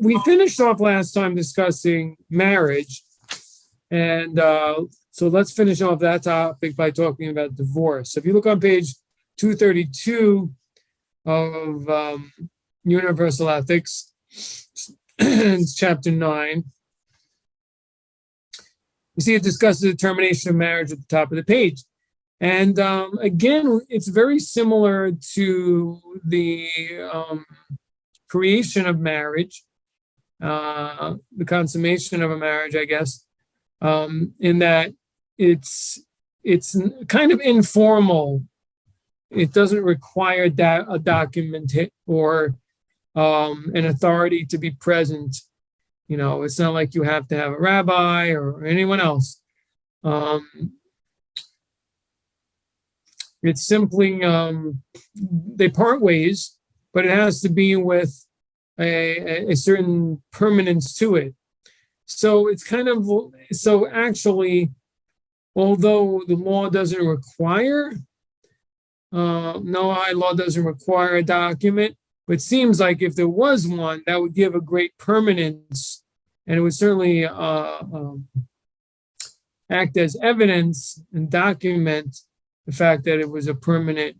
we finished off last time discussing marriage, and so let's finish off that topic by talking about divorce. So if you look on page 232 of Universal Ethics, it's chapter 9. You see it discusses the termination of marriage at the top of the page. And again, it's very similar to the creation of marriage, the consummation of a marriage, I guess, in that it's kind of informal. It doesn't require a document or an authority to be present. You know, it's not like you have to have a rabbi or anyone else. It's simply they part ways, but it has to be with a certain permanence to it. So it's kind of, so actually, although the law doesn't require, no, law doesn't require a document, but it seems like if there was one, that would give a great permanence, and it would certainly act as evidence and document the fact that it was a permanent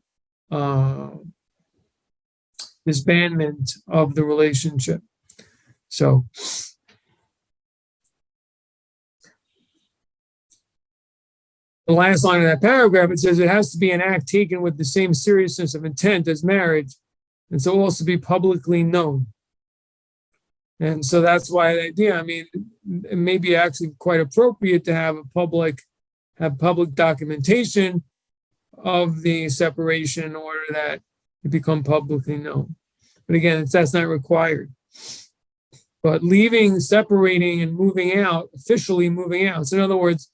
disbandment of the relationship. So the last line of that paragraph, it says it has to be an act taken with the same seriousness of intent as marriage, and so also be publicly known. And so that's why the idea, I mean, it may be actually quite appropriate to have public documentation of the separation in order that it become publicly known. But again, that's not required. But separating and moving out, officially moving out. So in other words,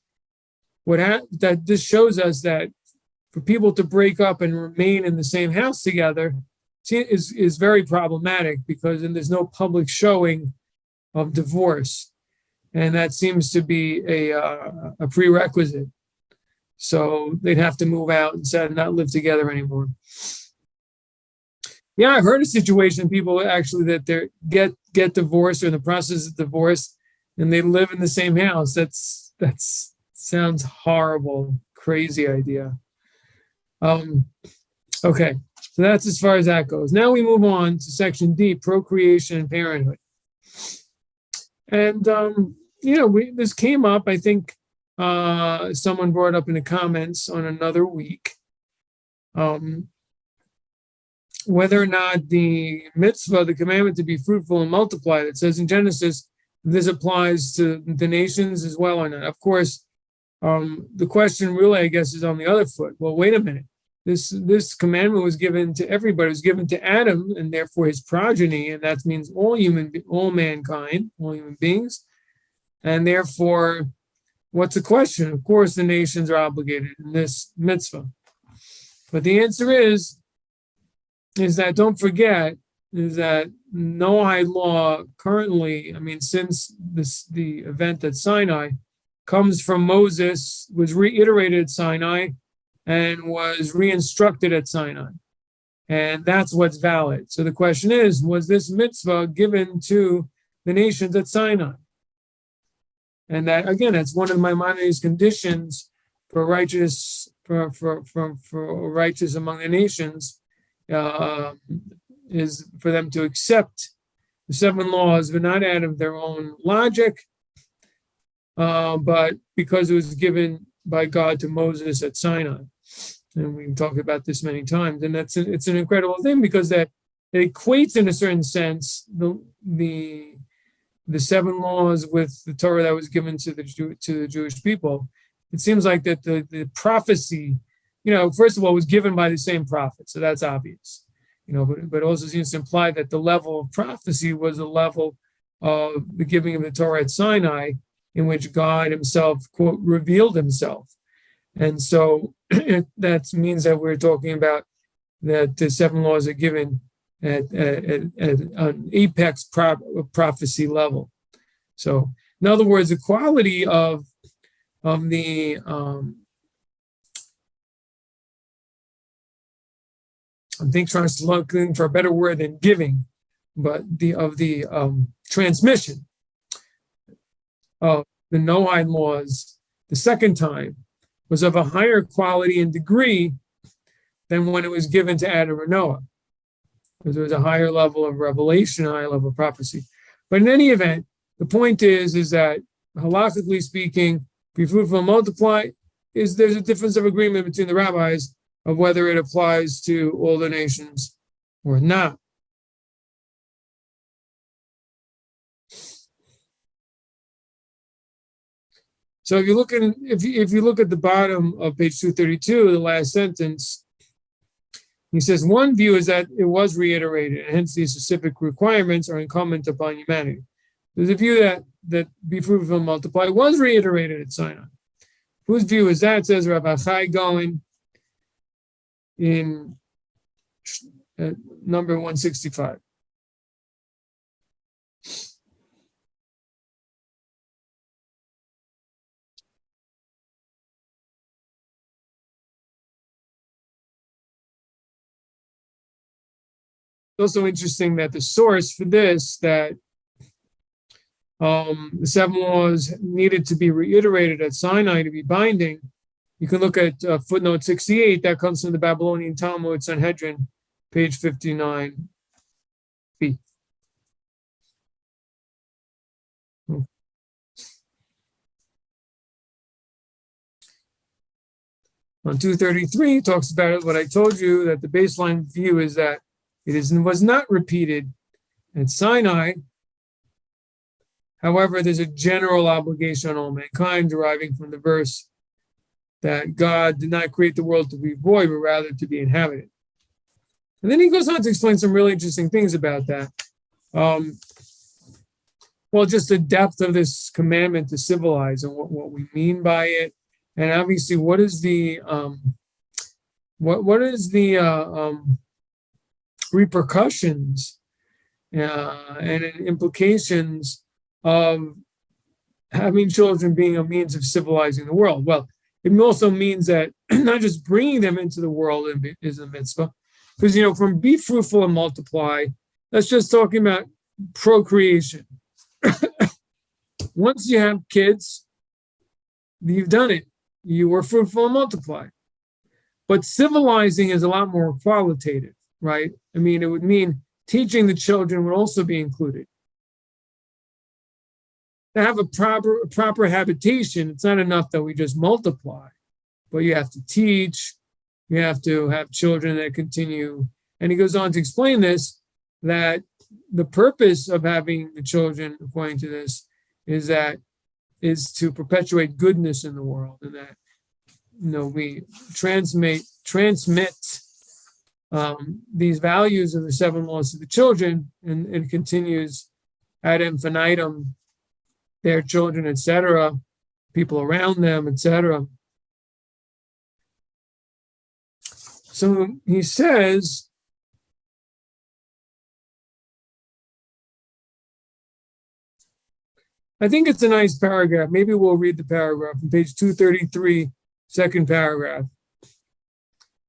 that this shows us that for people to break up and remain in the same house together is very problematic, because then there's no public showing of divorce, and that seems to be a prerequisite. So they'd have to move out and not live together anymore. Yeah, I've heard of situation people actually that they get divorced or in the process of divorce, and they live in the same house. That's sounds horrible, crazy idea. Okay, so that's as far as that goes. Now we move on to section D, procreation and parenthood. And this came up, I think. Someone brought up in the comments on another week, whether or not the mitzvah, the commandment to be fruitful and multiply, it says in Genesis, this applies to the nations as well or not. Of course, the question really, I guess, is on the other foot. Well, wait a minute. This commandment was given to everybody. It was given to Adam and therefore his progeny, and that means all mankind, all human beings, and therefore, what's the question? Of course, the nations are obligated in this mitzvah. But the answer is that, don't forget, is that Noahide law currently, I mean, since the event at Sinai, comes from Moses, was reiterated at Sinai, and was reinstructed at Sinai. And that's what's valid. So the question is, was this mitzvah given to the nations at Sinai? And that, again, that's one of Maimonides' conditions for righteous among the nations, is for them to accept the 7 laws, but not out of their own logic, but because it was given by God to Moses at Sinai. And we've talked about this many times. And it's an incredible thing, because that it equates in a certain sense the 7 laws with the Torah that was given to the Jewish people. It seems like that the prophecy, first of all, was given by the same prophet, so that's obvious. But also seems to imply that the level of prophecy was the level of the giving of the Torah at Sinai, in which God himself, quote, revealed himself. And so that means that we're talking about that the 7 laws are given at an apex prophecy level. So, in other words, the quality of the I think trying to looking for a better word than giving, but the transmission of the Noahide laws the second time was of a higher quality and degree than when it was given to Adam or Noah, because there was a higher level of revelation, a higher level of prophecy. But in any event, the point is that halakhically speaking, be fruitful and multiply, there's a difference of agreement between the rabbis of whether it applies to all the nations or not. So if you look at the bottom of page 232, the last sentence, he says one view is that it was reiterated, and hence these specific requirements are incumbent upon humanity. There's a view that be fruitful and multiply was reiterated at Sinai. Whose view is that? Says Rabbi Chai going in number 165. It's also interesting that the source for this, that the 7 laws needed to be reiterated at Sinai to be binding. You can look at footnote 68. That comes from the Babylonian Talmud, Sanhedrin, page 59b. On 233, it talks about it, what I told you, that the baseline view is that was not repeated at Sinai. However, there's a general obligation on all mankind deriving from the verse that God did not create the world to be void, but rather to be inhabited. And then he goes on to explain some really interesting things about that. Well, just the depth of this commandment to civilize and what we mean by it. And obviously, what is the repercussions and implications of having children being a means of civilizing the world? Well, it also means that not just bringing them into the world is a mitzvah, because, from be fruitful and multiply, that's just talking about procreation. Once you have kids, you've done it. You were fruitful and multiply. But civilizing is a lot more qualitative, right? I mean, it would mean teaching the children would also be included. To have a proper habitation, it's not enough that we just multiply, but you have to teach, you have to have children that continue. And he goes on to explain this, that the purpose of having the children, according to this, is to perpetuate goodness in the world, and that we transmit these values of the 7 laws to the children, and it continues ad infinitum, their children, etc., people around them, etc. So he says, I think it's a nice paragraph. Maybe we'll read the paragraph on page 233, second paragraph.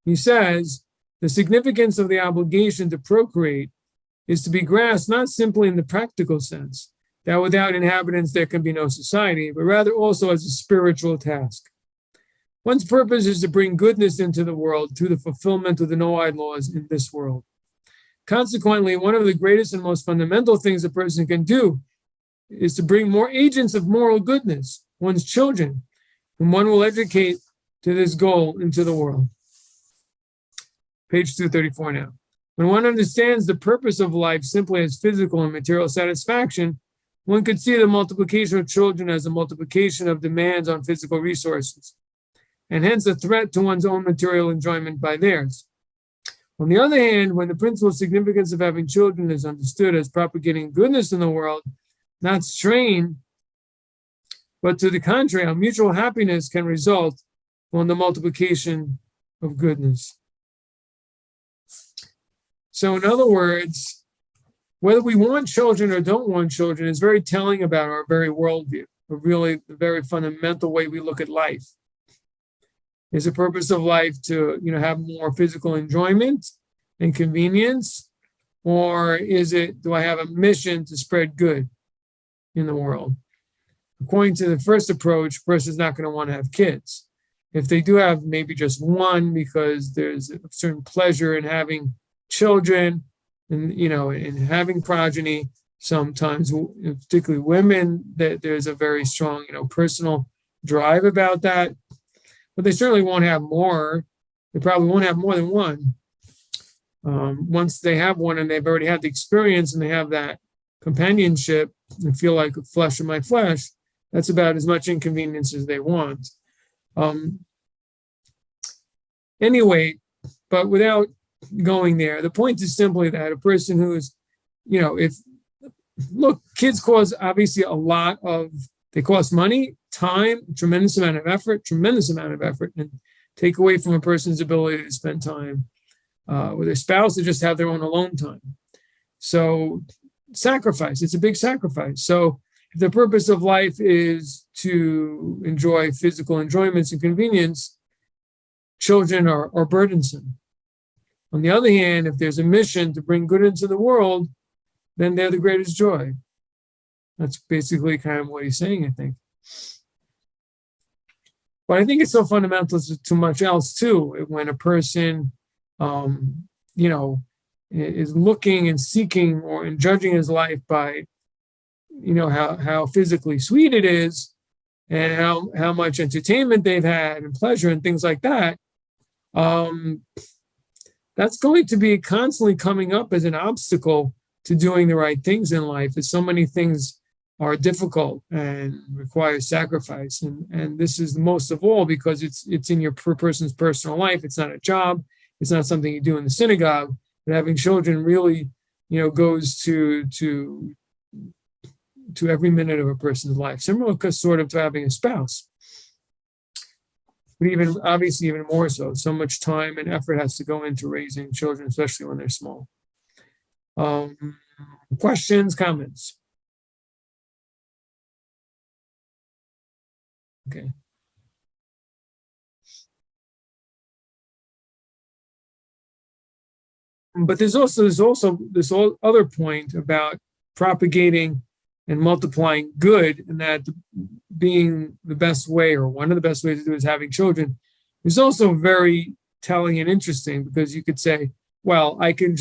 He says, the significance of the obligation to procreate is to be grasped not simply in the practical sense, that without inhabitants there can be no society, but rather also as a spiritual task. One's purpose is to bring goodness into the world through the fulfillment of the Noahide laws in this world. Consequently, one of the greatest and most fundamental things a person can do is to bring more agents of moral goodness, one's children, whom one will educate to this goal into the world. Page 234 now. When one understands the purpose of life simply as physical and material satisfaction, one could see the multiplication of children as a multiplication of demands on physical resources, and hence a threat to one's own material enjoyment by theirs. On the other hand, when the principal significance of having children is understood as propagating goodness in the world, not strain, but to the contrary, how mutual happiness can result from the multiplication of goodness. So in other words, whether we want children or don't want children is very telling about our very worldview, or really the very fundamental way we look at life. Is the purpose of life to, have more physical enjoyment and convenience, or do I have a mission to spread good? in the world. According to the first approach, a person is not going to want to have kids. If they do have maybe just one, because there's a certain pleasure in having children and, in having progeny, sometimes, particularly women, that there's a very strong, personal drive about that. But they certainly won't have more. They probably won't have more than one. Once they have one and they've already had the experience and they have that companionship and feel like flesh of my flesh, that's about as much inconvenience as they want. Anyway, but without going there, the point is simply that a person who is, kids cause obviously they cost money, time, tremendous amount of effort, and take away from a person's ability to spend time with their spouse, to just have their own alone time. So sacrifice, it's a big sacrifice. So if the purpose of life is to enjoy physical enjoyments and convenience, children are burdensome. On the other hand, if there's a mission to bring good into the world, then they're the greatest joy. That's basically kind of what he's saying, I think. But I think it's so fundamental to much else too. When a person, is looking and seeking and judging his life by, how physically sweet it is, and how much entertainment they've had and pleasure and things like that, that's going to be constantly coming up as an obstacle to doing the right things in life, as so many things are difficult and require sacrifice. And this is the most of all because it's in your person's personal life. It's not a job. It's not something you do in the synagogue. But having children really, goes to every minute of a person's life. Similar sort of to having a spouse. But obviously even more so. So much time and effort has to go into raising children, especially when they're small. Questions, comments? Okay. But there's also this whole other point about propagating and multiplying good, and that being the best way, or one of the best ways to do it, is having children. Is also very telling and interesting, because you could say, well, I could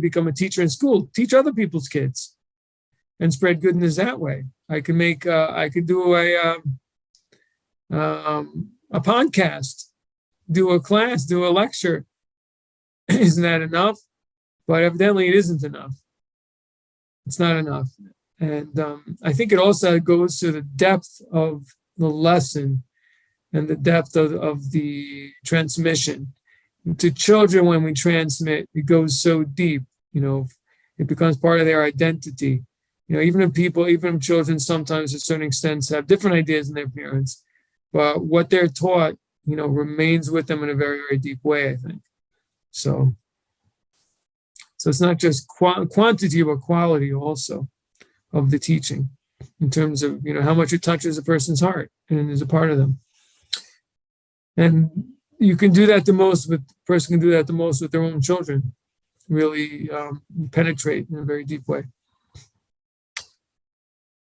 become a teacher in school, teach other people's kids, and spread goodness that way. I could do a podcast, do a class, do a lecture. Isn't that enough? But evidently it isn't enough. It's not enough. And I think it also goes to the depth of the lesson and the depth of the transmission. To children, when we transmit, it goes so deep, it becomes part of their identity. Even children sometimes, to certain extents, have different ideas than their parents, but what they're taught, remains with them in a very, very deep way, I think. So it's not just quantity, but quality also of the teaching, in terms of, how much it touches a person's heart and is a part of them. And you can do that the most with their own children, really penetrate in a very deep way.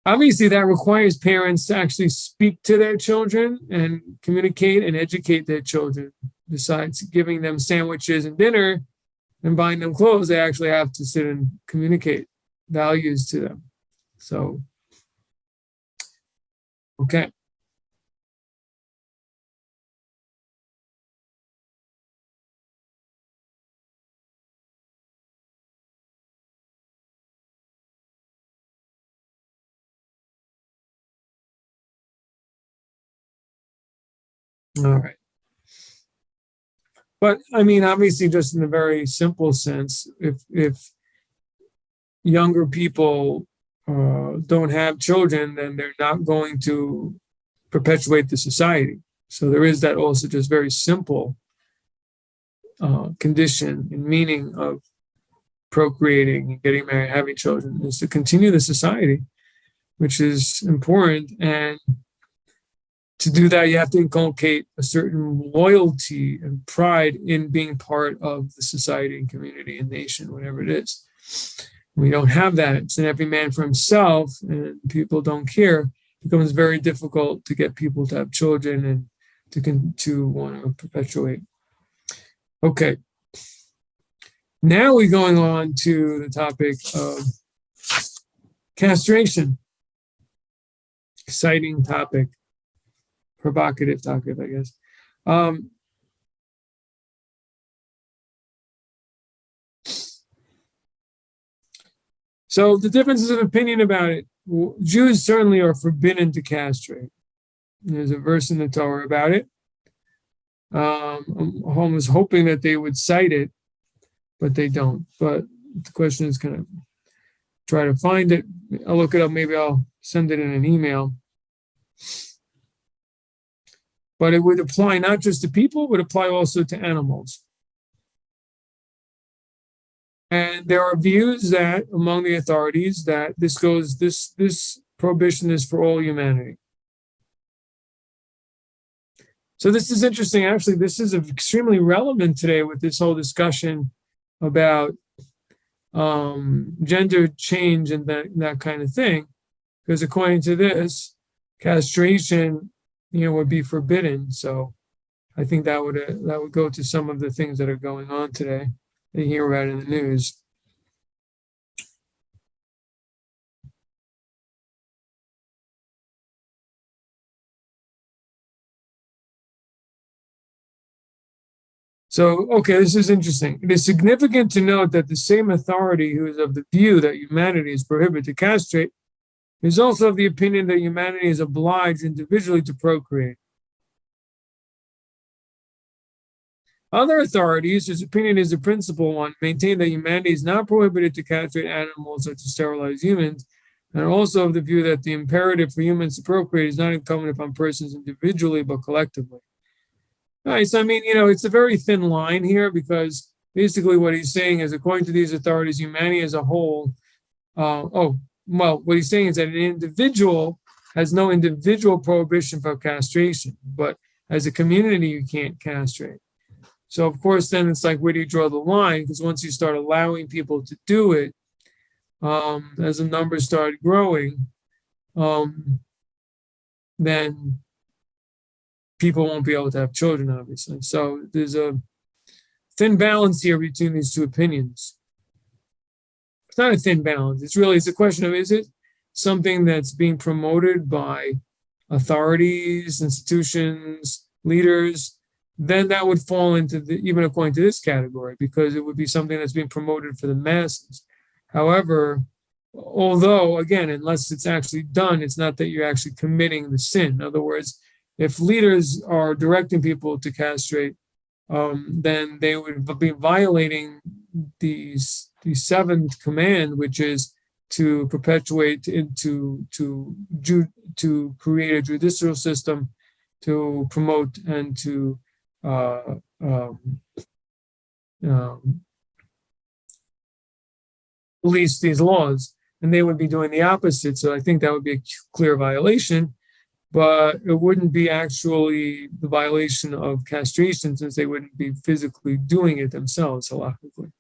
Obviously, that requires parents to actually speak to their children and communicate and educate their children. Besides giving them sandwiches and dinner and buying them clothes, they actually have to sit and communicate values to them. So, okay. All right. But I mean, obviously, just in a very simple sense, if younger people don't have children, then they're not going to perpetuate the society. So there is that also just very simple condition and meaning of procreating and getting married, having children, is to continue the society, which is important. And to do that, you have to inculcate a certain loyalty and pride in being part of the society and community and nation, whatever it is. We don't have that. It's an every man for himself, and people don't care. It becomes very difficult to get people to have children and to want to perpetuate. Okay. Now we're going on to the topic of castration. Exciting topic. Provocative topic, I guess. So the differences of opinion about it. Jews certainly are forbidden to castrate. There's a verse in the Torah about it. I was hoping that they would cite it, but they don't. But the question is, kind of try to find it. I'll look it up. Maybe I'll send it in an email. But it would apply not just to people, it would apply also to animals. And there are views that among the authorities that this prohibition is for all humanity. So this is interesting. Actually, this is extremely relevant today with this whole discussion about gender change and that kind of thing. Because according to this, castration, would be forbidden. So I think that would go to some of the things that are going on today. You hear about it in the news. So, okay, this is interesting. It is significant to note that the same authority who is of the view that humanity is prohibited to castrate is also of the opinion that humanity is obliged individually to procreate. Other authorities, whose opinion is the principal one, maintain that humanity is not prohibited to castrate animals or to sterilize humans, and are also of the view that the imperative for humans to procreate is not incumbent upon persons individually, but collectively. All right, so it's a very thin line here, because basically what he's saying is, according to these authorities, humanity as a whole, what he's saying is that an individual has no individual prohibition for castration, but as a community, you can't castrate. So, of course, then it's like, where do you draw the line? Because once you start allowing people to do it, as the numbers start growing, then people won't be able to have children, obviously. So there's a thin balance here between these two opinions. It's not a thin balance. It's a question of, is it something that's being promoted by authorities, institutions, leaders? Then that would fall into even according to this category, because it would be something that's being promoted for the masses. However, although, again, unless it's actually done, it's not that you're actually committing the sin. In other words, if leaders are directing people to castrate, then they would be violating the seventh command, which is to perpetuate to create a judicial system to promote and to police these laws, and they would be doing the opposite. So I think that would be a clear violation, but it wouldn't be actually the violation of castration, since they wouldn't be physically doing it themselves, halakhically.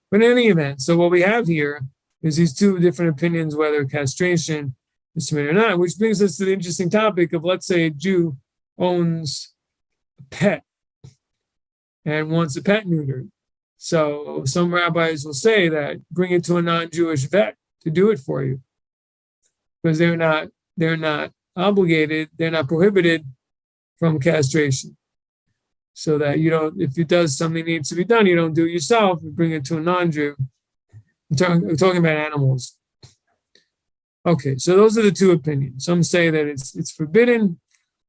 But in any event, so what we have here is these two different opinions whether castration is permitted or not, which brings us to the interesting topic of, let's say a Jew owns a pet and wants a pet neutered. So some rabbis will say that bring it to a non-Jewish vet to do it for you, because they're not obligated, they're not prohibited from castration. So that you don't, if it does something needs to be done, you don't do it yourself, you bring it to a non-Jew. I'm talking about animals. Okay, so those are the two opinions. Some say that it's forbidden,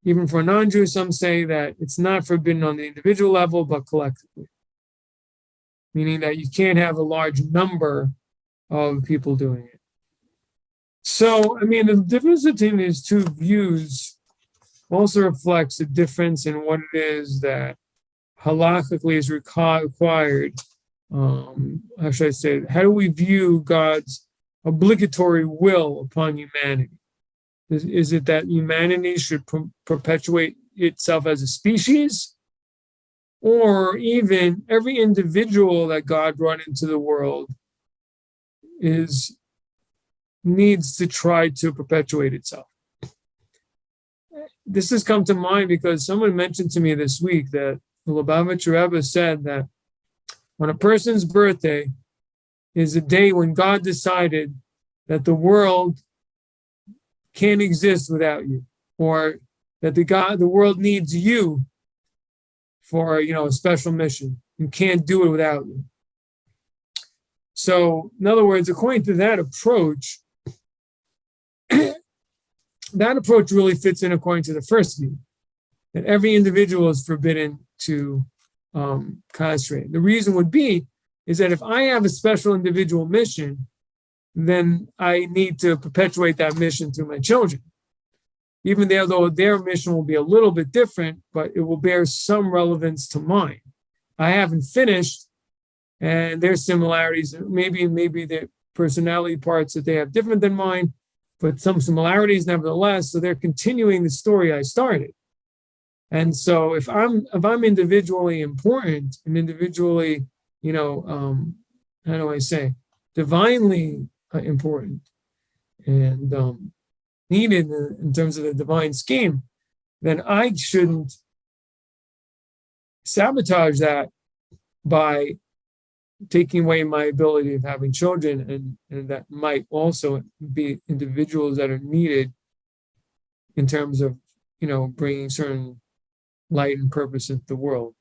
even for a non-Jew. Some say that it's not forbidden on the individual level, but collectively. Meaning that you can't have a large number of people doing it. So, the difference between these two views also reflects a difference in what it is that halakhically is required. How should I say it? How do we view God's obligatory will upon humanity? Is it that humanity should perpetuate itself as a species? Or even every individual that God brought into the world needs to try to perpetuate itself. This has come to mind because someone mentioned to me this week that the Lubavitcher Rebbe said that when a person's birthday is a day when God decided that the world can't exist without you, or that the world needs you for a special mission. You can't do it without you. So, in other words, according to that approach, that approach really fits in according to the first view, that every individual is forbidden to castrate. The reason would be is that if I have a special individual mission, then I need to perpetuate that mission through my children. Even though their mission will be a little bit different, but it will bear some relevance to mine. I haven't finished, and there's similarities. Maybe the personality parts that they have different than mine, but some similarities nevertheless. So they're continuing the story I started. And so if I'm individually important and individually, how do I say, divinely important and needed in terms of the divine scheme, then I shouldn't sabotage that by taking away my ability of having children, and that might also be individuals that are needed in terms of bringing certain light and purpose into the world.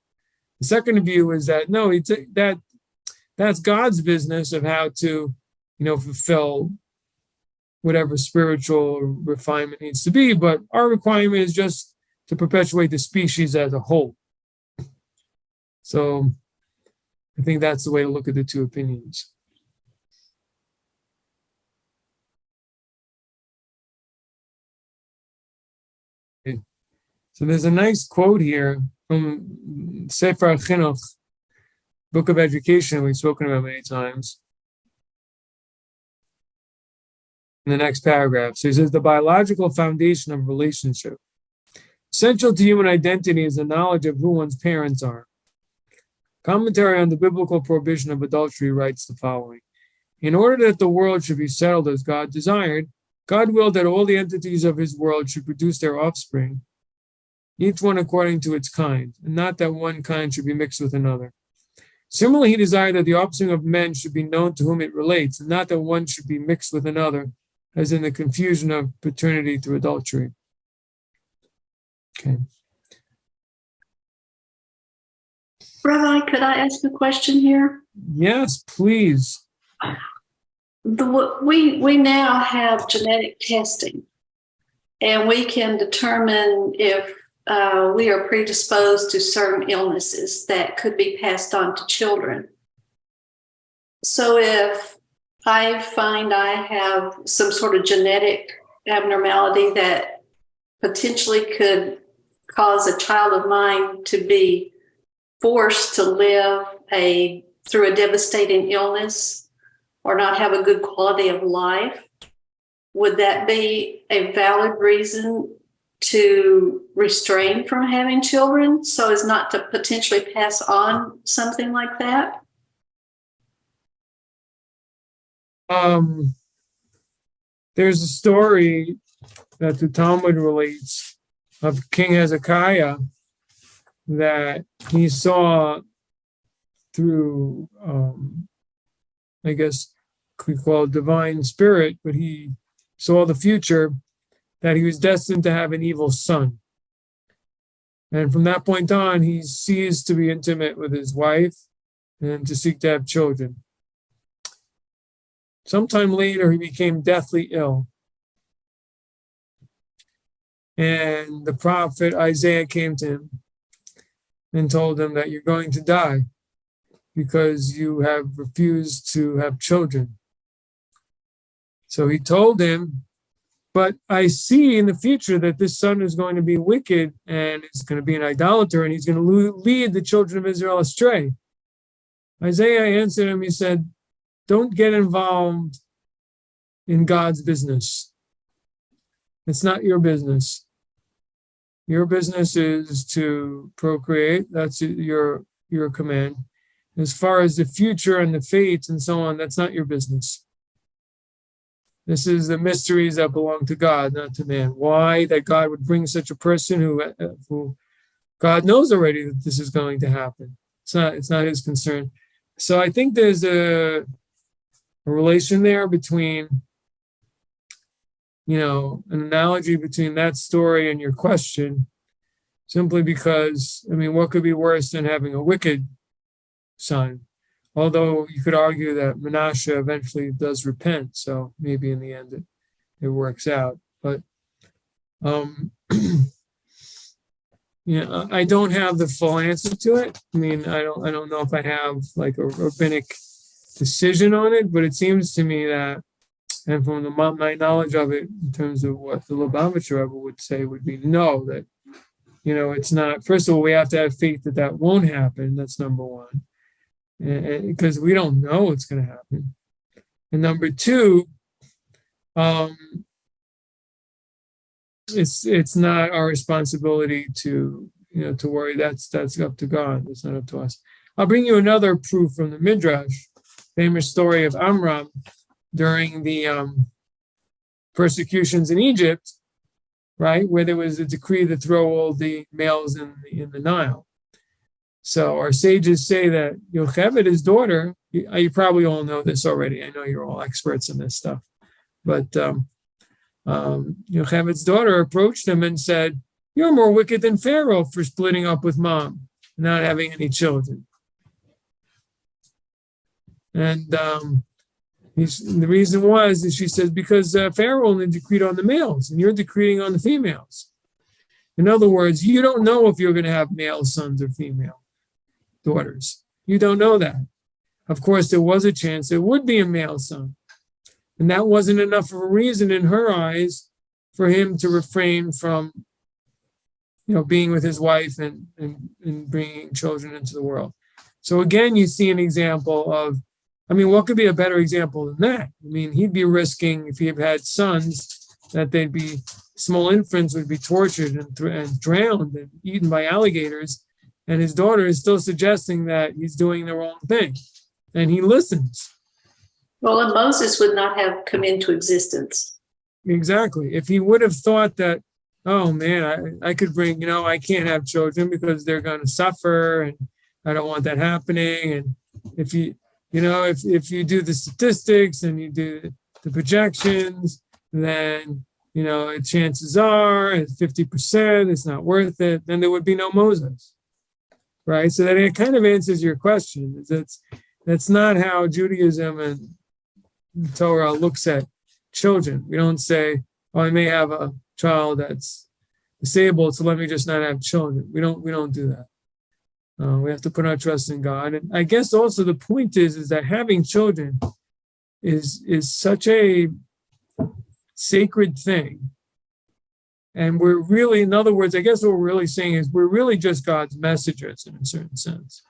The second view is that no, that's God's business of how to fulfill whatever spiritual refinement needs to be, but our requirement is just to perpetuate the species as a whole. So I think that's the way to look at the two opinions. Okay. So there's a nice quote here from Sefer Chinuch, Book of Education, we've spoken about many times. In the next paragraph, so he says, the biological foundation of relationship. Essential to human identity is the knowledge of who one's parents are. Commentary on the biblical prohibition of adultery writes the following. In order that the world should be settled as God desired, God willed that all the entities of his world should produce their offspring, each one according to its kind, and not that one kind should be mixed with another. Similarly, he desired that the offspring of men should be known to whom it relates, and not that one should be mixed with another, as in the confusion of paternity through adultery. Okay. Rabbi, could I ask a question here? Yes, please. We now have genetic testing, and we can determine if we are predisposed to certain illnesses that could be passed on to children. So if I find I have some sort of genetic abnormality that potentially could cause a child of mine to be forced to live through a devastating illness or not have a good quality of life, would that be a valid reason to restrain from having children so as not to potentially pass on something like that? There's a story that the Talmud relates of King Hezekiah that he saw through, I guess we call it divine spirit, but he saw the future that he was destined to have an evil son. And from that point on, he ceased to be intimate with his wife and to seek to have children. Sometime later, he became deathly ill. And the prophet Isaiah came to him and told him that you're going to die because you have refused to have children. So he told him, but I see in the future that this son is going to be wicked and is going to be an idolater and he's going to lead the children of Israel astray. Isaiah answered him, he said, don't get involved in God's business. It's not your business. Your business is to procreate. That's your command. As far as the future and the fates and so on, that's not your business. This is the mysteries that belong to God, not to man. Why that God would bring such a person who God knows already that this is going to happen. It's not his concern. So I think there's a relation there between, an analogy between that story and your question, simply because, what could be worse than having a wicked son? Although you could argue that Menashe eventually does repent, so maybe in the end it works out. But I don't have the full answer to it. I don't know if I have like a rabbinic decision on it, but it seems to me that, and from my knowledge of it, in terms of what the Lubavitcher Rebbe would say, would be no, that it's not. First of all, we have to have faith that won't happen. That's number one. Because we don't know what's going to happen. And number two, it's not our responsibility to worry. That's up to God. It's not up to us. I'll bring you another proof from the Midrash, famous story of Amram during the persecutions in Egypt, right, where there was a decree to throw all the males in the Nile. So our sages say that Yocheved, his daughter, you probably all know this already. I know you're all experts in this stuff. But Yocheved's daughter approached him and said, "You're more wicked than Pharaoh for splitting up with mom, not having any children." And the reason was, she says, because Pharaoh only decreed on the males and you're decreeing on the females. In other words, you don't know if you're going to have male sons or female daughters. You don't know that. Of course, there was a chance there would be a male son. And that wasn't enough of a reason in her eyes for him to refrain from, being with his wife and bringing children into the world. So again, you see an example of, what could be a better example than that? He'd be risking, if he had sons, that they'd be, small infants would be tortured and drowned and eaten by alligators. And his daughter is still suggesting that he's doing the wrong thing. And he listens. Well, and Moses would not have come into existence. Exactly. If he would have thought that, oh man, I could bring, I can't have children because they're going to suffer and I don't want that happening. And if you do the statistics and you do the projections, then, chances are at 50%, it's not worth it. Then there would be no Moses. Right. So that it kind of answers your question. That's not how Judaism and the Torah looks at children. We don't say, "Oh, I may have a child that's disabled, so let me just not have children." We don't do that. We have to put our trust in God. And I guess also the point is that having children is such a sacred thing. And we're really, in other words, I guess what we're really saying is we're really just God's messengers in a certain sense.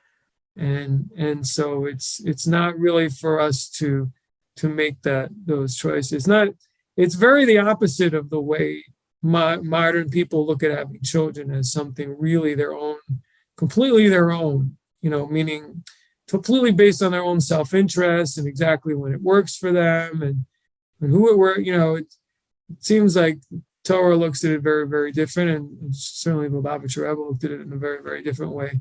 And so it's not really for us to make those choices. It's very the opposite of the way modern people look at having children as something really their own, completely their own, meaning completely based on their own self-interest and exactly when it works for them and who it were, it seems like Torah looks at it very, very different, and certainly the Lubavitcher Rebbe looked at it in a very, very different way.